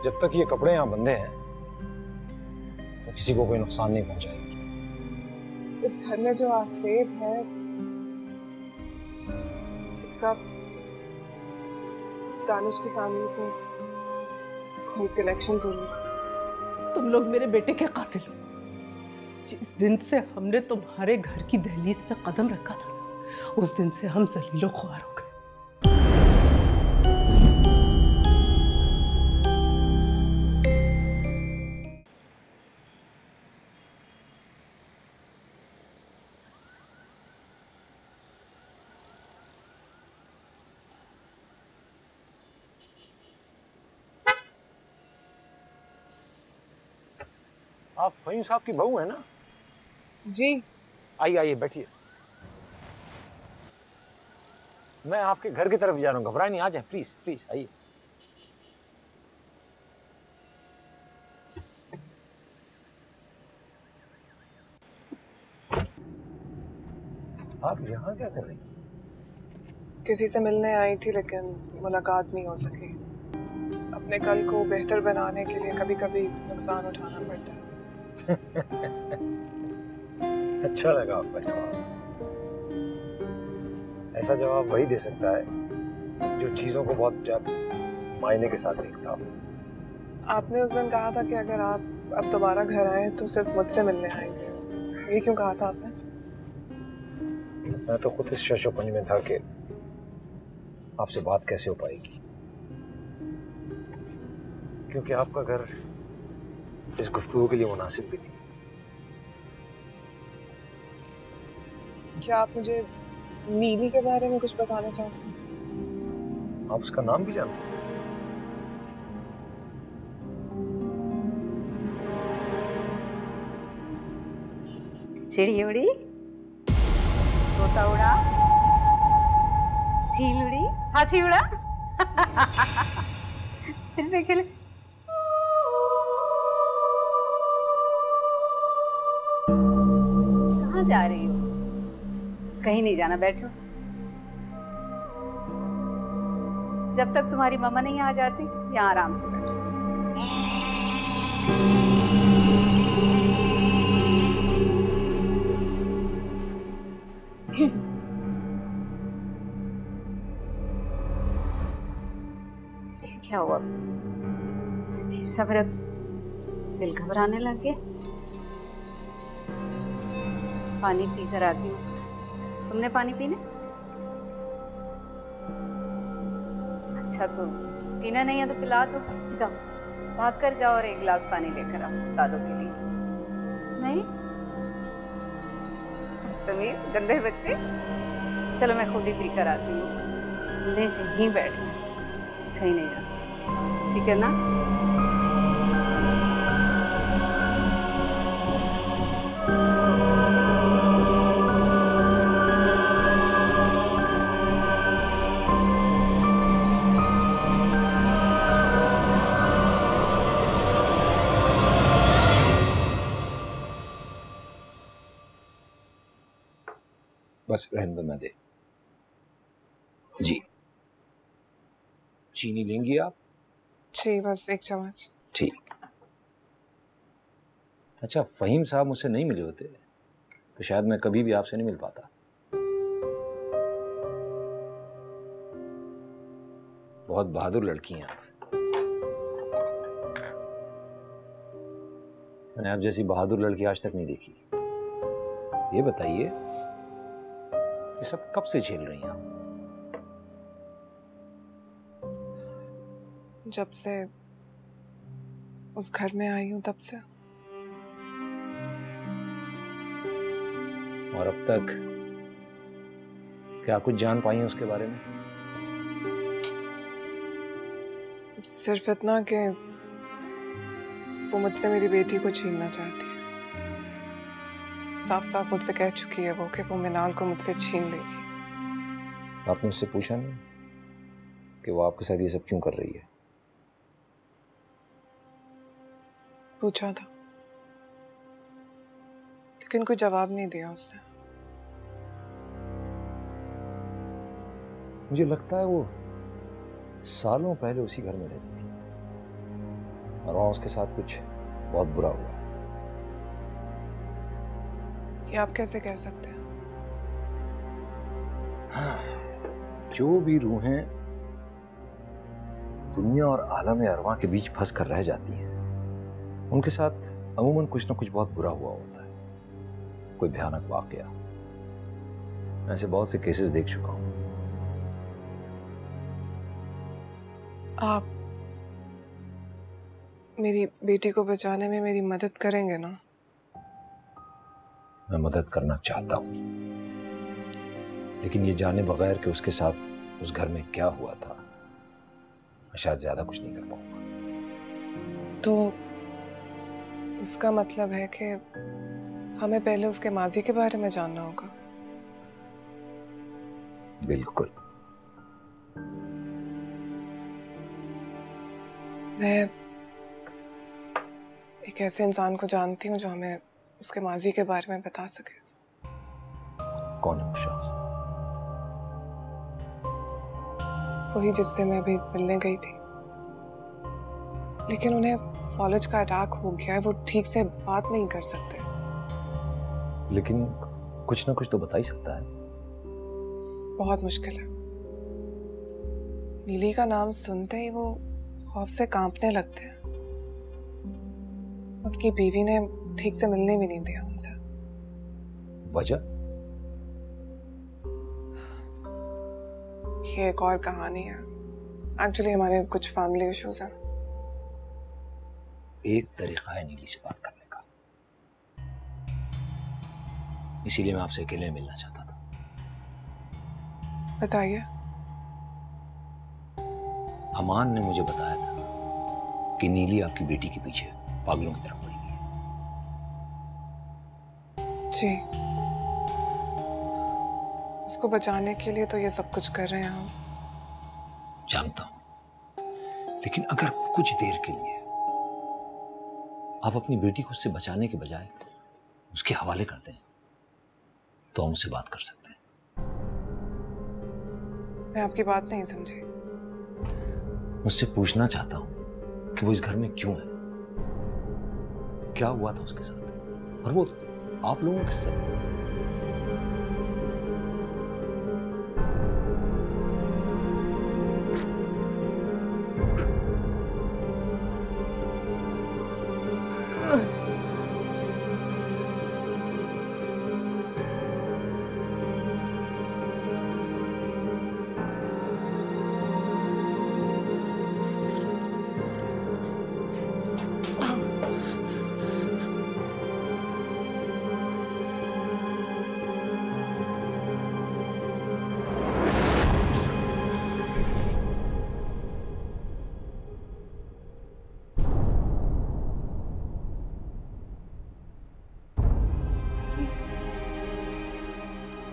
जब तक ये कपड़े यहाँ बंधे हैं तो किसी को कोई नुकसान नहीं पहुंचाएगी। इस घर में जो आसेब है उसका दानिश की फैमिली से कोई कनेक्शन जरूर है। तुम लोग मेरे बेटे के कातिल हो। जिस दिन से हमने तुम्हारे घर की दहलीज पे कदम रखा था उस दिन से हम जलीलो ख्वार हो गए। आप फहीम साहब की बहू है ना? जी। आइए आइए बैठिए। मैं आपके घर की तरफ जा रहा हूँ, घबराए नहीं, आ जाए प्लीज प्लीज आइए। आप यहाँ क्या कर रही हैं? किसी से मिलने आई थी लेकिन मुलाकात नहीं हो सकी। अपने कल को बेहतर बनाने के लिए कभी कभी नुकसान उठाना पड़ता है। अच्छा लगा आपका जवाब। ऐसा जवाब वही दे सकता है जो चीजों को बहुत मायने के साथ देखता हो। आपने उस दिन कहा था कि अगर आप अब दोबारा घर आए तो सिर्फ मुझसे मिलने आएंगे। ये क्यों कहा था आपने? मैं तो खुद इस शशोपनी में था कि आपसे बात कैसे हो पाएगी, क्योंकि आपका घर इस गुफ्तगू के लिए मुनासिब भी नहीं। क्या आप मुझे नीली के बारे में कुछ बताना चाहते हैं? आप उसका नाम भी जानते हैं? चिड़ी उड़ी, तोता उड़ा, चील उड़ी, हाथी उड़ा। फिर से खेले। कहाँ जा रही हो? कहीं नहीं जाना, बैठो। जब तक तुम्हारी मम्मा नहीं आ जाती यहाँ आराम से बैठो। क्या हुआ? अजीब सा मेरा दिल घबराने लग गया। पानी पी कर आती हूँ। तुमने पानी पीने? अच्छा तो पीना नहीं है तो पिला दो। जाओ भाग कर जाओ और एक गिलास पानी लेकर आओ दादू के लिए। नहीं तमीज, गंदे बच्चे। चलो मैं खुद ही पी कर आती हूँ। तुमने यहीं बैठना, कहीं नहीं जाना, ठीक है ना? बस रहने दो, मैं दे। जी चीनी लेंगी आप? जी बस 1 चम्मच। ठीक। अच्छा फहीम साहब मुझसे नहीं मिले होते तो शायद मैं कभी भी आपसे नहीं मिल पाता। बहुत बहादुर लड़की हैं आप। मैंने आप जैसी बहादुर लड़की आज तक नहीं देखी। ये बताइए ये सब कब से झेल रही हैं आप? जब से उस घर में आई हूं तब से। और अब तक क्या कुछ जान पाई हैं उसके बारे में? सिर्फ इतना कि वो मुझसे मेरी बेटी को छीनना चाहती है। साफ साफ मुझसे कह चुकी है वो कि वो मिनाल को मुझसे छीन लेगी। आपने उससे पूछा नहीं कि वो आपके साथ ये सब क्यों कर रही है? पूछा था लेकिन कोई जवाब नहीं दिया उसने। मुझे लगता है वो सालों पहले उसी घर में रहती थी। और वहां उसके साथ कुछ बहुत बुरा हुआ। ये आप कैसे कह सकते हैं? हाँ, जो भी रूहें दुनिया और आलम अरवाह के बीच फंस कर रह जाती हैं, उनके साथ अमूमन कुछ ना कुछ बहुत बुरा हुआ होता है, कोई भयानक वाकया। ऐसे बहुत से केसेस देख चुका हूं। आप मेरी बेटी को बचाने में मेरी मदद करेंगे ना? मैं मदद करना चाहता हूं, लेकिन ये जाने बगैर कि उसके साथ उस घर में क्या हुआ था, मैं शायद ज्यादा कुछ नहीं कर पाऊंगा। तो इसका मतलब है कि हमें पहले उसके माजी के बारे में जानना होगा। बिल्कुल। मैं एक ऐसे इंसान को जानती हूँ जो हमें उसके माजी के बारे में बता सके। कौन है वो शख्स? वही जिससे मैं अभी मिलने गई थी, लेकिन उन्हें फॉलेज का अटैक हो गया है, वो ठीक से बात नहीं कर सकते। लेकिन कुछ ना कुछ तो बता ही सकता है। बहुत मुश्किल है। नीली का नाम सुनते ही वो खौफ से कांपने लगते हैं। उनकी बीवी ने ठीक से मिलने भी नहीं दिया उनसे। वजह? ये एक और कहानी है। एक्चुअली हमारे कुछ फैमिली इश्यूज हैं। एक तरीका है नीली से बात करने का, इसीलिए मैं आपसे अकेले मिलना चाहता था। बताइए। अमान ने मुझे बताया था कि नीली आपकी बेटी के पीछे पागलों की तरफ पड़ी हुई है। जी, उसको बचाने के लिए तो ये सब कुछ कर रहे हैं हम। जानता हूं, लेकिन अगर कुछ देर के लिए आप अपनी बेटी को उससे बचाने के बजाय उसके हवाले कर दें, तो हम उससे बात कर सकते हैं। मैं आपकी बात नहीं समझी। मुझसे पूछना चाहता हूं कि वो इस घर में क्यों है, क्या हुआ था उसके साथ, और वो आप लोगों के साथ।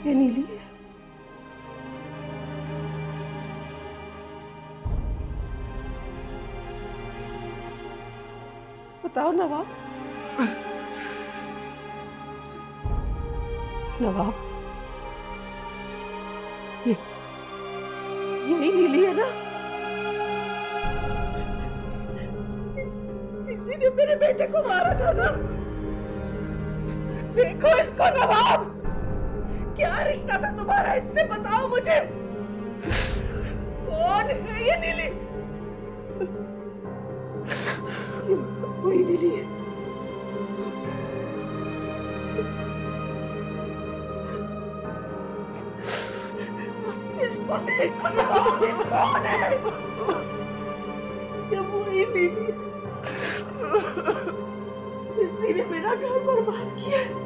ये नीली है। बताओ नवाब। नवाब, यही नीली है ना? इसी ने मेरे बेटे को मारा था ना? देखो इसको नवाब, क्या रिश्ता था तुम्हारा इससे, बताओ मुझे। कौन है ये नीली? वही नीली है। इसको देखो ना, ये कौन है? ये वही नीली है। इसी ने मेरा घर बर्बाद किया है।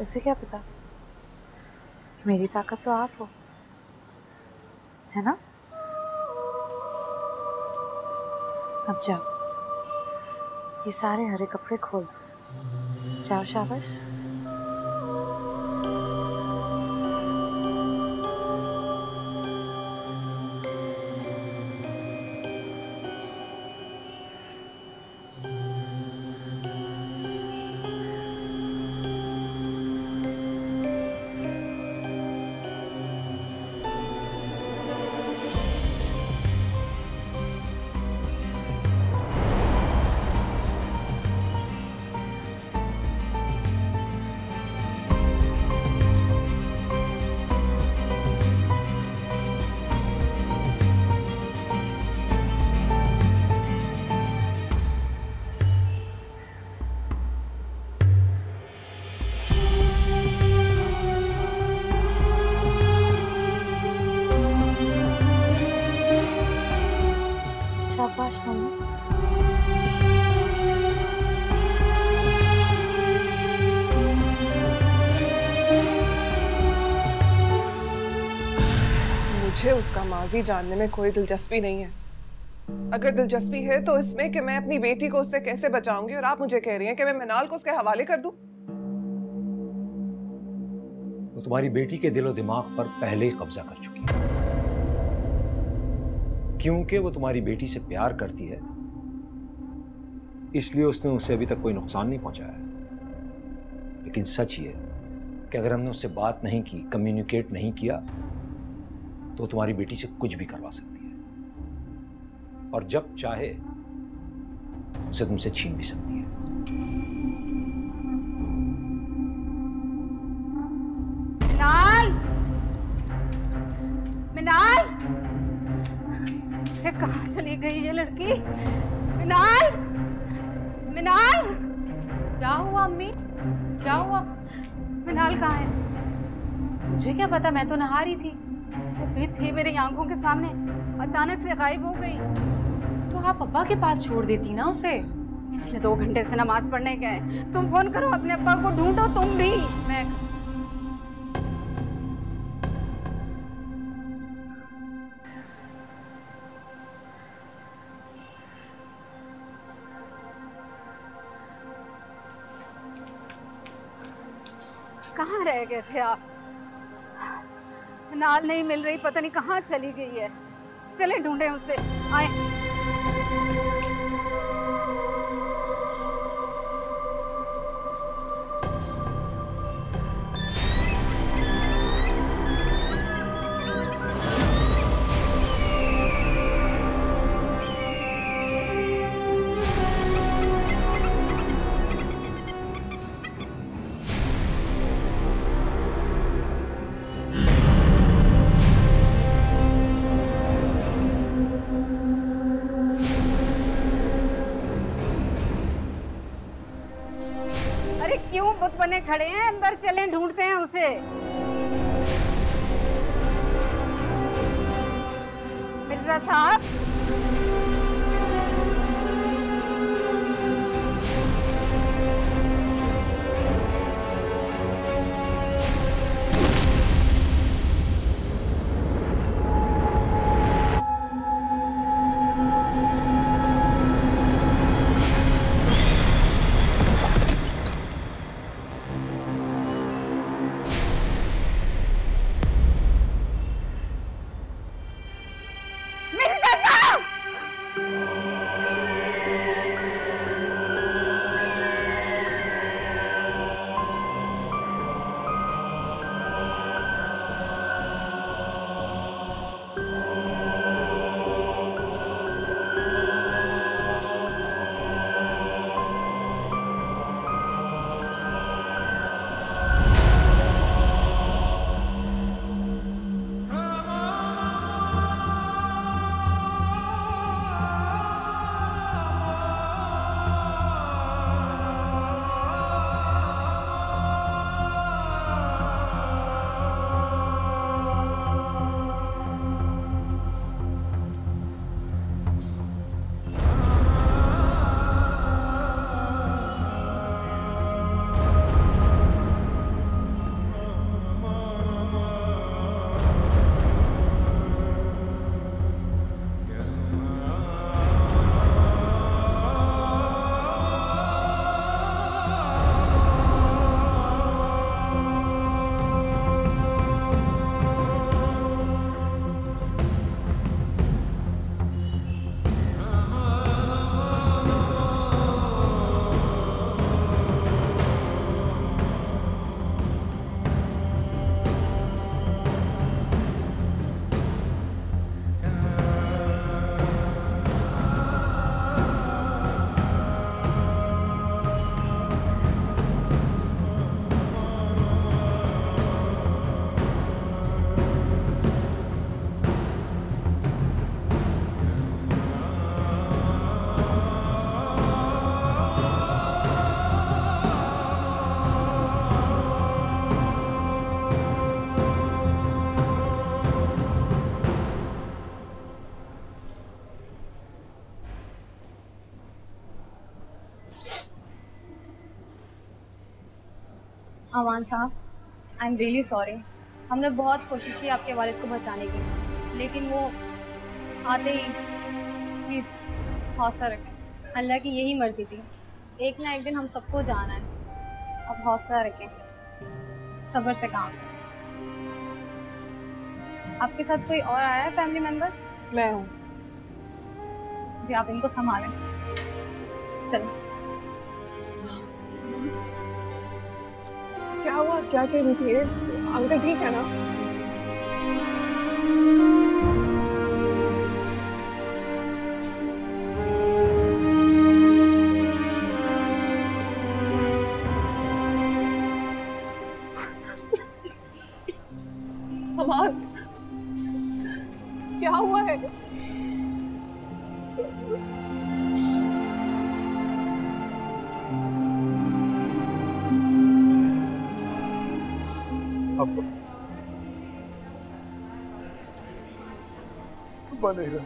उसे क्या पता, मेरी ताकत तो आप हो, है ना? अब जाओ, ये सारे हरे कपड़े खोल दो। जाओ, शाबाश। मुझे उसका माजी जानने में कोई दिलचस्पी नहीं है। अगर दिलचस्पी है तो इसमें कि मैं अपनी बेटी को उससे कैसे बचाऊंगी, और आप मुझे कह रही हैं कि मैं मिनाल को उसके हवाले कर दूं। वो तुम्हारी बेटी के दिलो दिमाग पर पहले ही कब्जा कर चुकी है, क्योंकि वो तुम्हारी बेटी से प्यार करती है, इसलिए उसने उसे अभी तक कोई नुकसान नहीं पहुंचाया। लेकिन सच ये कि अगर हमने उससे बात नहीं की, कम्युनिकेट नहीं किया, तो तुम्हारी बेटी से कुछ भी करवा सकती है, और जब चाहे उसे तुमसे छीन भी सकती है। मिनाल, मिनाल, अरे कहाँ चली गई ये लड़की? मिनाल, मिनाल, क्या हुआ अम्मी? क्या हुआ? मिनाल कहाँ है? मुझे क्या पता, मैं तो नहा रही थी। अभी थी मेरी आंखों के सामने, अचानक से गायब हो गई। तो आप अब्बा के पास छोड़ देती ना उसे। पिछले 2 घंटे से नमाज पढ़ने गए। तुम फोन करो, अपने अब्बा को ढूंढो तुम भी। मैं कहाँ रह गए थे आप? नाल नहीं मिल रही, पता नहीं कहाँ चली गई है। चले ढूंढे उसे, आए। क्यों बुत बने खड़े हैं? अंदर चलें, ढूंढते हैं उसे। मिर्जा साहब, अमान साहब, आई एम रियली सॉरी। हमने बहुत कोशिश की आपके वालिद को बचाने की, लेकिन वो आते ही प्लीज हौसला रखें। अल्लाह की यही मर्जी थी, एक ना एक दिन हम सबको जाना है। अब हौसला रखें, सब्र से काम लें। आपके साथ कोई और आया है फैमिली मेंबर? मैं हूँ। जी आप इनको संभालें। चलो। क्या हुआ, क्या कह रही थी? अंकल ठीक है ना? अमान, क्या हुआ है? अब्बा नहीं रहा।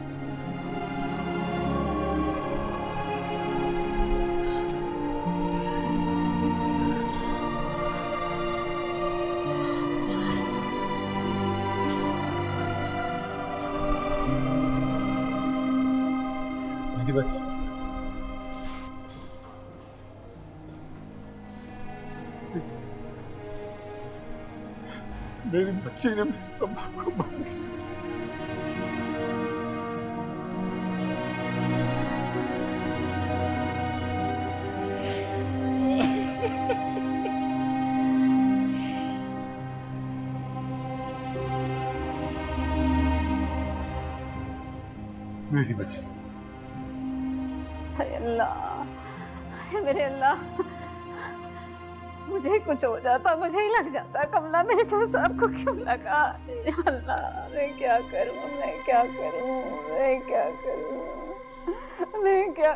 मेरी बच्ची, मेरी बच्ची ने मेरे अब्बा को मार दिया। मेरी बच्ची। हाय अल्लाह, हाय मेरे अल्लाह, मुझे कुछ हो जाता, मुझे ही लग जाता। कमला मेरे साथ आपको क्यों लगा? या अल्लाह, मैं क्या करूं, मैं क्या करूं, मैं क्या करूं, मैं क्या।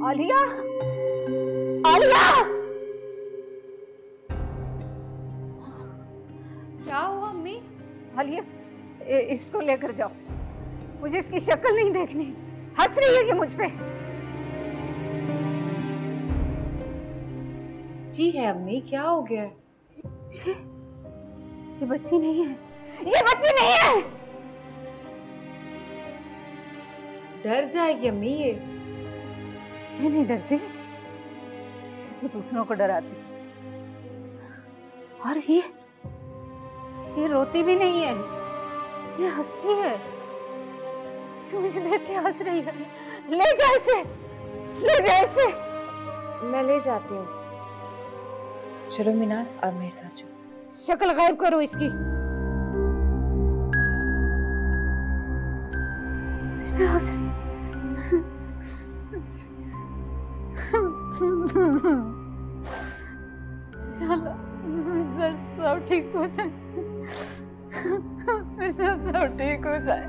आलिया, आलिया, क्या हुआ अम्मी? आलिया, इसको लेकर जाओ, मुझे इसकी शक्ल नहीं देखनी। हंस रही है ये मुझ पे। जी है अम्मी, क्या हो गया है? ये बच्ची नहीं है, ये बच्ची नहीं है। डर जाएगी अम्मी ये नहीं डरती, ये तो दूसरों को डराती। और ये रोती भी नहीं है, ये हंसती है। ये मुझे देख के हंस रही है। ले जा इसे, ले जा इसे। मैं ले जाती हूँ। चलो मीनाल, आप मेरे साथ चलो। शक्ल गायब करो इसकी। इसमें हंस रही है। सर सब ठीक हो जाए, फिर से सब ठीक हो जाए।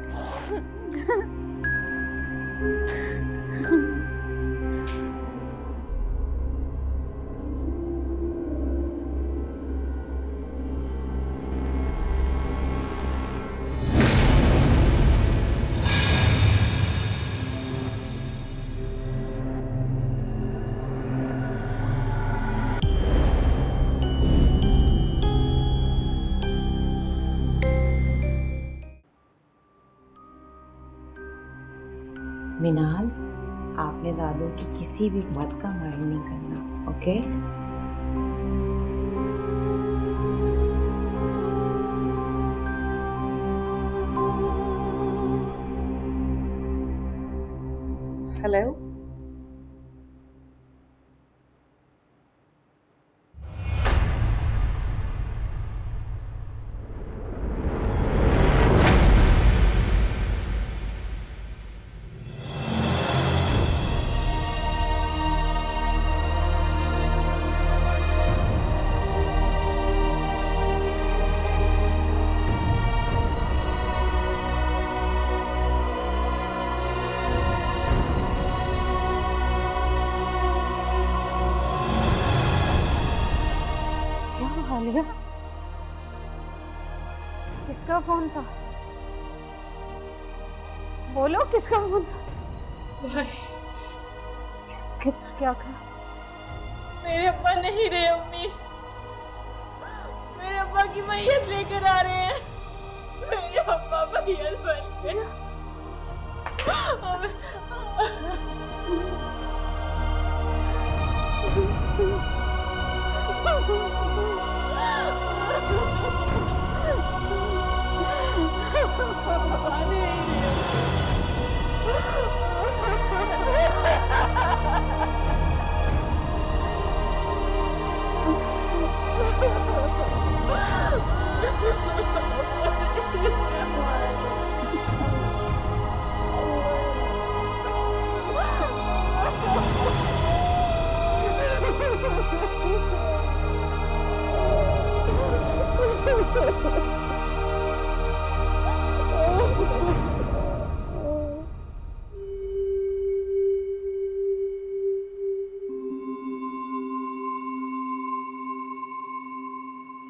मीनाल, आपने दादू की किसी भी बात का माइंड नहीं करना, ओके? हेलो, आलिया, किसका फोन था? बोलो किसका फोन था? भाई क्या कहा? मेरे अब्बा नहीं रहे अम्मी, मेरे अब्बा की मैयत लेकर आ रहे हैं। मेरे अब्बा मैयत बन गए।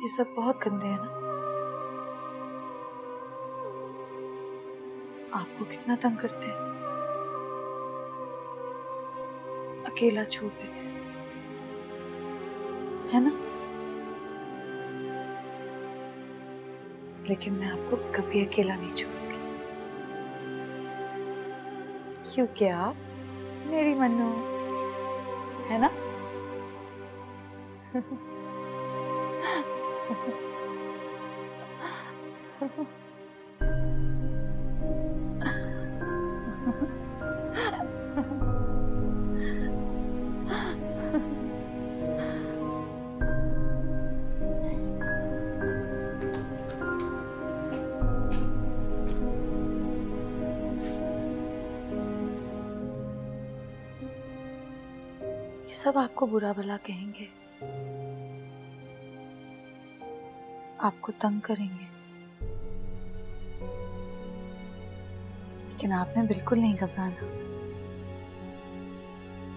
ये सब बहुत गंदे हैं ना? आपको कितना तंग करते हैं, अकेला छोड़ देते हैं, है ना? लेकिन मैं आपको कभी अकेला नहीं छोड़ूंगी, क्योंकि आप मेरी मन्नू, है ना? ये सब आपको बुरा भला कहेंगे, आपको तंग करेंगे, लेकिन आपने बिल्कुल नहीं घबराना,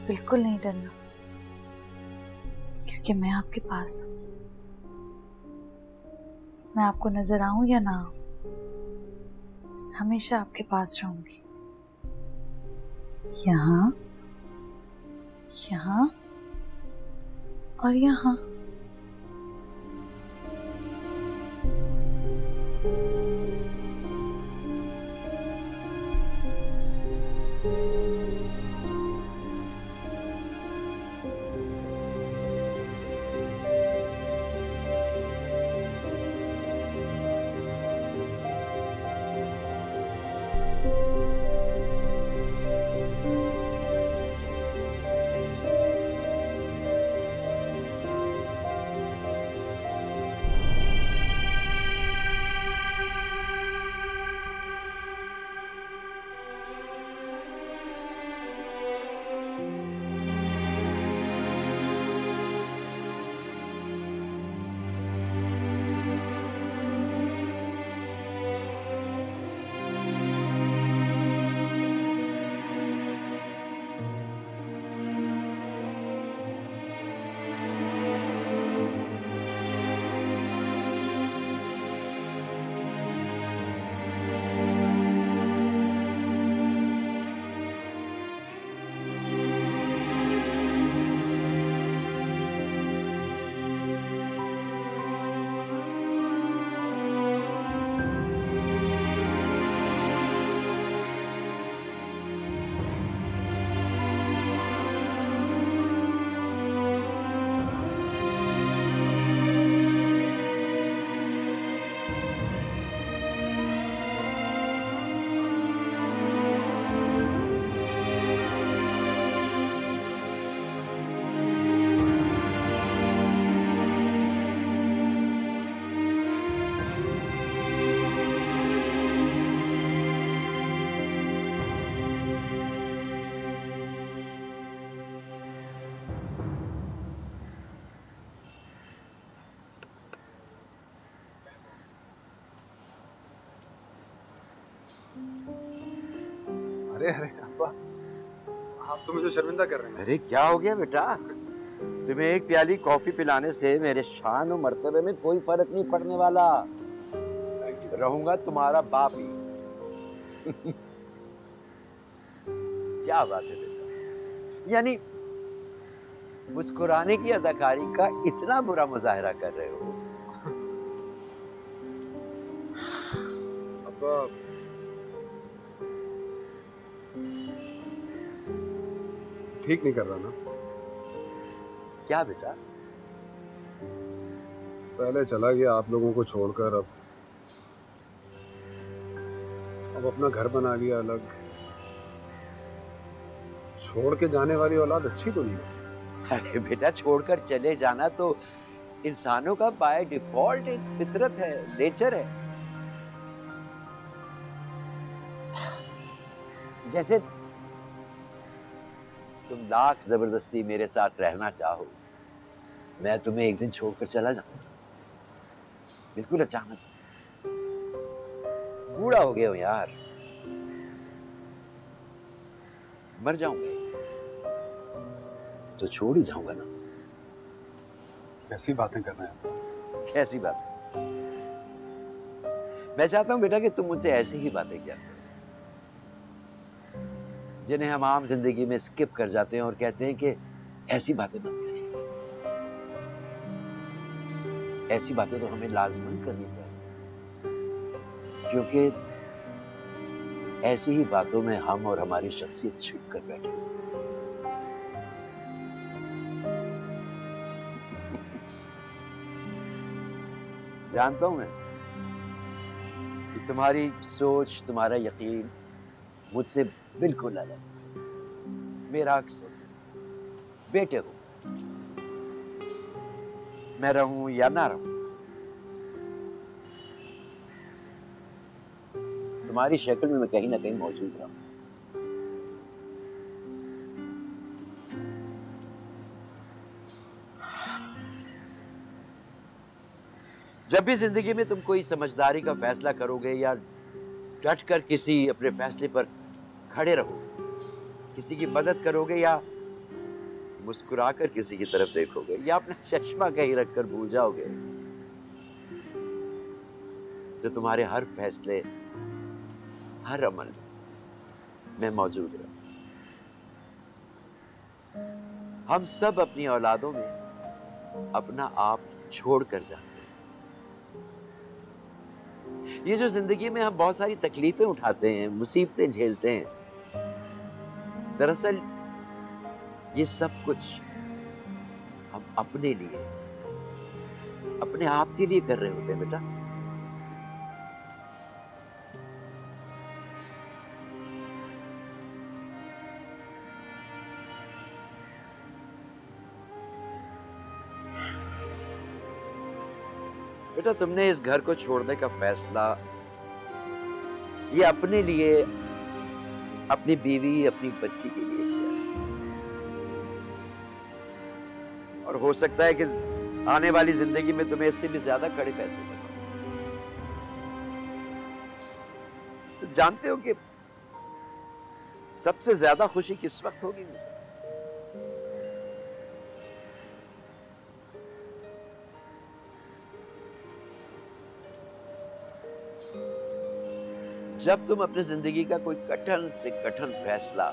बिल्कुल नहीं डरना, क्योंकि मैं आपके पास हूं। मैं आपको नजर आऊं या ना आऊं, हमेशा आपके पास रहूंगी। यहाँ, यहाँ और यहाँ। अरे अरे अब्बा, आप तो मुझे शर्मिंदा कर रहे हैं। अरे क्या हो गया बेटा? तुम्हें एक प्याली कॉफी पिलाने से मेरे शान और मर्तबे में कोई फर्क नहीं पड़ने वाला। रहूंगा तुम्हारा बाप ही। क्या बात है बेटा, यानी मुस्कुराने की अदाकारी का इतना बुरा मुजाहरा कर रहे हो? अब्बा, ठीक नहीं कर रहा ना? क्या बेटा? पहले चला गया आप लोगों को छोड़कर, अब अपना घर बना लिया अलग। छोड़ के जाने वाली औलाद अच्छी तो नहीं होती। अरे बेटा, छोड़कर चले जाना तो इंसानों का बाय डिफॉल्ट एक फितरत है, नेचर है। जैसे तुम लाख जबरदस्ती मेरे साथ रहना चाहो, मैं तुम्हें एक दिन छोड़कर चला जाऊंगा, बिल्कुल अचानक। बूढ़ा हो गया हूं यार, मर जाऊंगा तो छोड़ ही जाऊंगा ना। कैसी बातें कर रहे हैं? कैसी बात? मैं चाहता हूं बेटा कि तुम मुझसे ऐसी ही बातें किया करो जिन्हें हम आम जिंदगी में स्किप कर जाते हैं और कहते हैं कि ऐसी बातें मत करें। ऐसी बातें तो हमें लाजमन करनी चाहिए, क्योंकि ऐसी ही बातों में हम और हमारी शख्सियत छुप कर बैठे हैं। जानता हूं मैं कि तुम्हारी सोच, तुम्हारा यकीन मुझसे बिल्कुल अलग। मेरा अक्स हो, बेटे हो, मैं रहूं या ना रहूं, तुम्हारी शक्ल में मैं कहीं ना कहीं मौजूद रहूं। जब भी जिंदगी में तुम कोई समझदारी का फैसला करोगे या डट कर किसी अपने फैसले पर खड़े रहोगे, किसी की मदद करोगे या मुस्कुराकर किसी की तरफ देखोगे या अपना चश्मा कहीं रखकर भूल जाओगे, तो तुम्हारे हर फैसले, हर अमल में मौजूद रहूं। हम सब अपनी औलादों में अपना आप छोड़ कर जाते हैं। ये जो जिंदगी में हम बहुत सारी तकलीफें उठाते हैं, मुसीबतें झेलते हैं, दरअसल ये सब कुछ हम अपने लिए, अपने आप के लिए कर रहे होते हैं बेटा। बेटा, तुमने इस घर को छोड़ने का फैसला ये अपने लिए, अपनी बीवी, अपनी बच्ची के लिए किया, और हो सकता है कि आने वाली जिंदगी में तुम्हें इससे भी ज्यादा कड़े फैसले करना। तुम जानते हो कि सबसे ज्यादा खुशी किस वक्त होगी मुझे? जब तुम अपनी जिंदगी का कोई कठिन से कठिन फैसला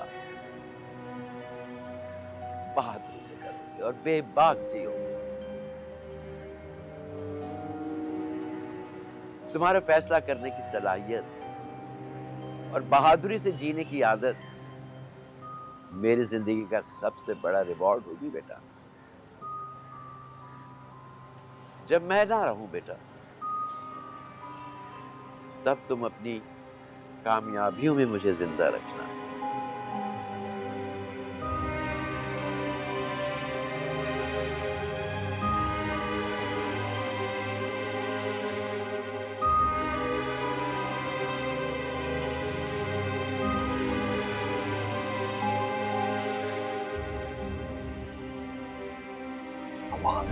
बहादुरी से करोगे और बेबाक जियोगे। तुम्हारा फैसला करने की सलाहियत और बहादुरी से जीने की आदत मेरी जिंदगी का सबसे बड़ा रिवॉर्ड होगी बेटा। जब मैं ना रहूं बेटा, तब तुम अपनी कामयाबियों में मुझे जिंदा रखना। अमान,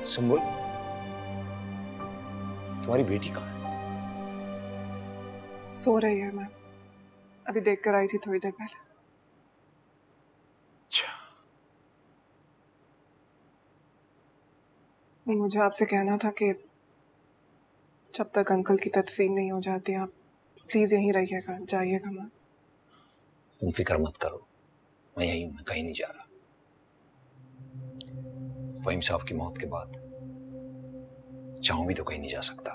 सुंबुल, तुम्हारी बेटी कहाँ है? सो रही है मैम, अभी देख कर आई थी थोड़ी देर पहले। अच्छा, मुझे आपसे कहना था कि जब तक अंकल की तदफीन नहीं हो जाती आप प्लीज यहीं रहिएगा, जाइएगा मैम। तुम फिक्र मत करो, मैं यहीं हूं, मैं कहीं नहीं जा रहा। फहीम साहब की मौत के बाद चाहूं भी तो कहीं नहीं जा सकता।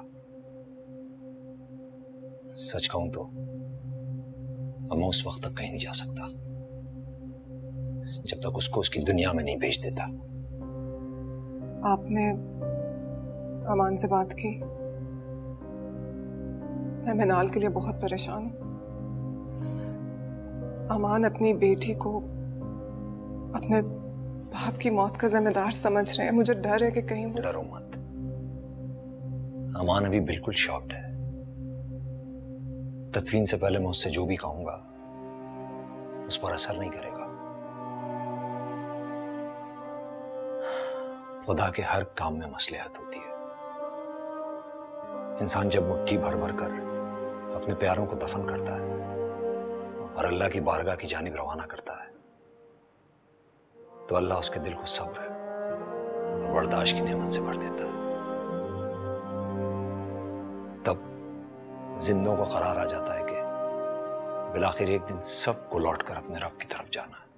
सच कहूं तो अब मैं उस वक्त तक कहीं नहीं जा सकता जब तक उसको उसकी दुनिया में नहीं भेज देता। आपने अमान से बात की? मैं मिनाल के लिए बहुत परेशान हूं। अमान अपनी बेटी को अपने बाप की मौत का जिम्मेदार समझ रहे हैं। मुझे डर है कि कहीं वो... डरो मत, अमान अभी बिल्कुल शॉक्ड है। तदफीन से पहले मैं उससे जो भी कहूंगा उस पर असर नहीं करेगा। खुदा के हर काम में मसलहत होती है। इंसान जब मुट्ठी भर भर कर अपने प्यारों को दफन करता है और अल्लाह की बारगाह की जानिब रवाना करता है तो अल्लाह उसके दिल को सब्र और बर्दाश्त की नेमत से भर देता है। तब जिंदों को करार आ जाता है कि बिलाखिर एक दिन सबको लौटकर अपने रब की तरफ जाना है।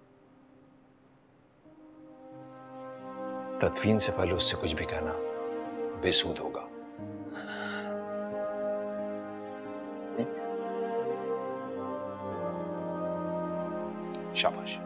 तदफीन से पहले उससे कुछ भी कहना बेसूद होगा। शाबाश।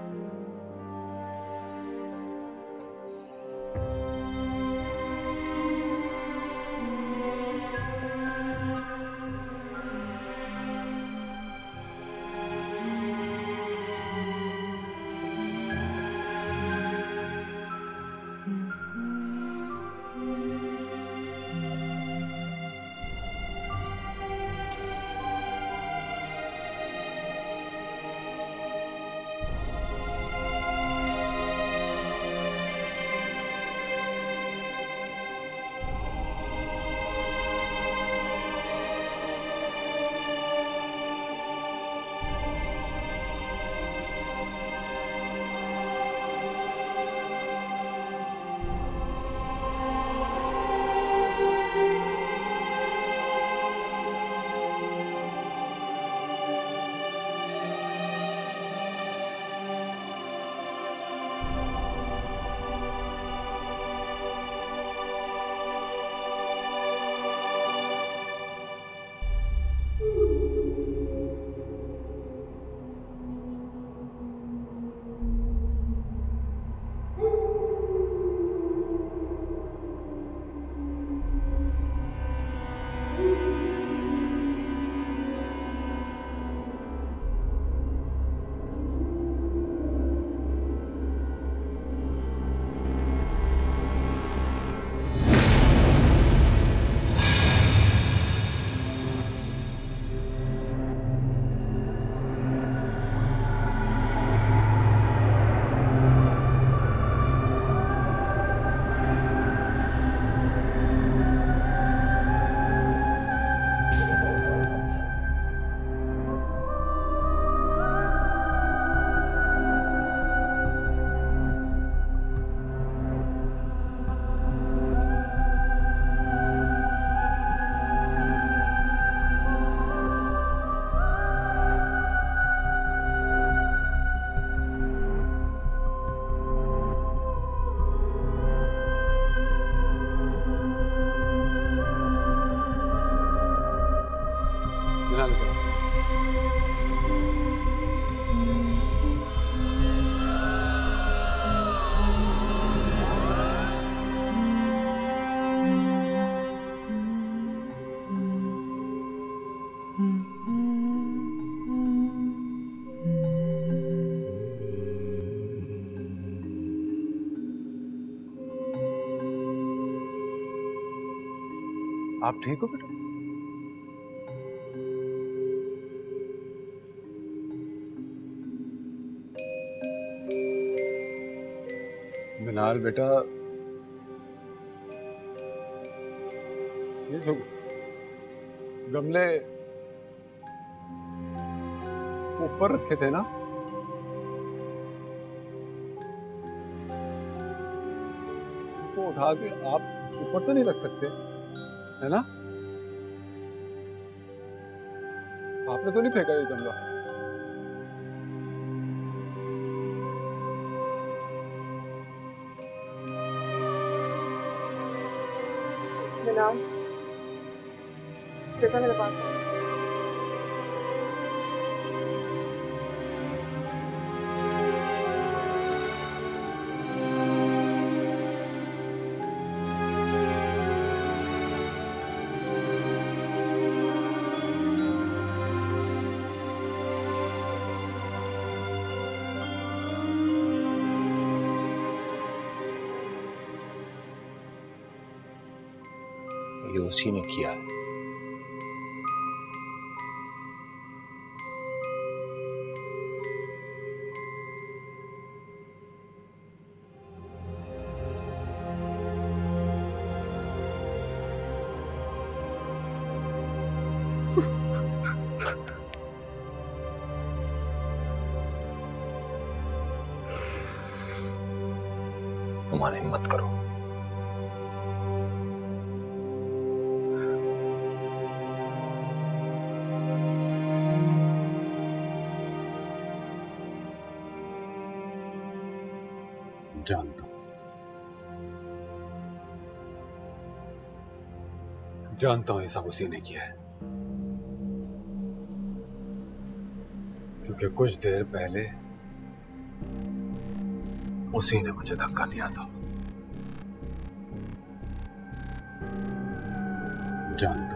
आप ठीक हो बेटा? मिनाल बेटा, ये जो गमले ऊपर रखे थे ना, वो उठा के आप ऊपर तो नहीं रख सकते, है ना? आपने तो नहीं फेंका ये गमला? मिलान, देखा मेरे पास ये उसी ने किया है। तुम्हारी हिम्मत करो। जानता हूं ये सब उसी ने किया है, क्योंकि कुछ देर पहले उसी ने मुझे धक्का दिया था। जानता